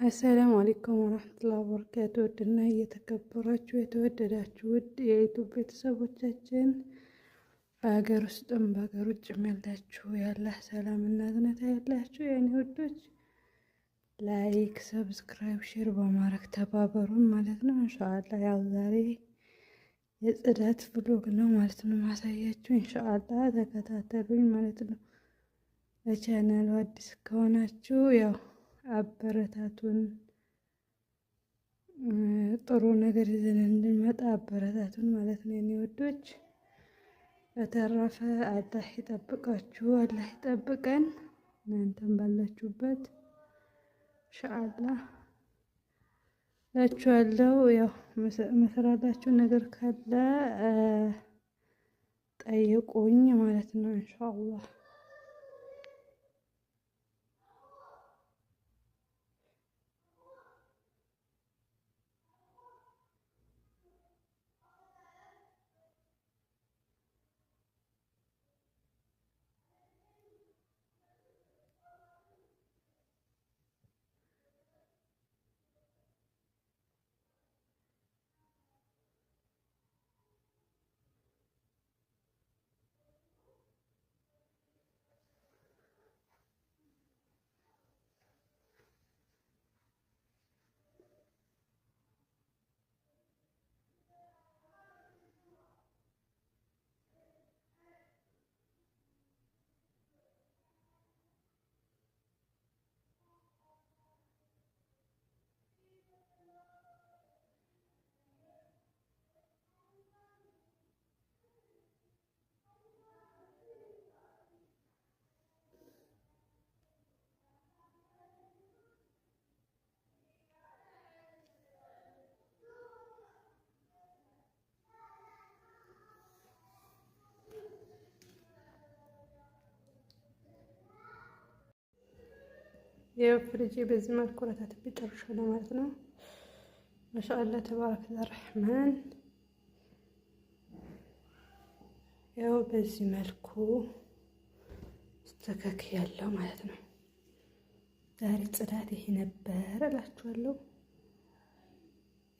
አሰላሙ አለይኩም ወራህመቱላሂ ወበረካቱ። ውድና እየተከበራችሁ የተወደዳችሁ ውድ የዩቱብ ቤተሰቦቻችን በሀገር ውስጥም በሀገር ውጭም ያላችሁ ያላህ ሰላምና እዝነት ያላችሁ የኔ ውዶች ላይክ፣ ሰብስክራይብ፣ ሼር በማድረግ ተባበሩን ማለት ነው። ኢንሻአላህ ያው ዛሬ የጽዳት ብሎግ ነው ማለት ነው ማሳያችሁ። ኢንሻአላህ ተከታተሉኝ ማለት ነው። ለቻናሉ አዲስ ከሆናችሁ ያው አበረታቱን፣ ጥሩ ነገር ይዘን እንድንመጣ አበረታቱን ማለት ነው የኔ ወዶች። በተረፈ አላህ ይጠብቃችሁ፣ አላህ ይጠብቀን። እናንተም ባላችሁበት ኢንሻአላህ ላችኋለሁ። ያው መሰራላችሁ ነገር ካለ ጠይቁኝ ማለት ነው ኢንሻአላህ። ያው ፍሪጄ በዚህ መልኩ ረታትቤ ጨርሻለሁ ማለት ነው። ማሻአላህ ተባረከ ረህማን። ያው በዚህ መልኩ አስተካክያለሁ ማለት ነው። ዛሬ ጽዳት ይሄ ነበር እላችኋለሁ።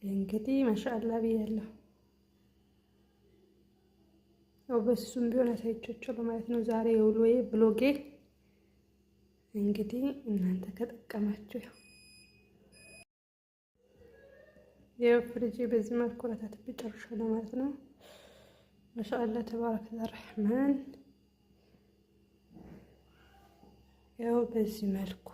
እንግዲህ ማሻአላህ ብያለሁ። ያው በሱም ቢሆን አሳይቻችኋለሁ ማለት ነው። ዛሬ የውሎዬ ብሎጌ እንግዲህ እናንተ ከጠቀማችሁ ያው ፍሪጄ በዚህ መልኩ ረታትቤ ጨርሻለሁ ማለት ነው። ማሻአላህ ተባረከ ረህማን። ያው በዚህ መልኩ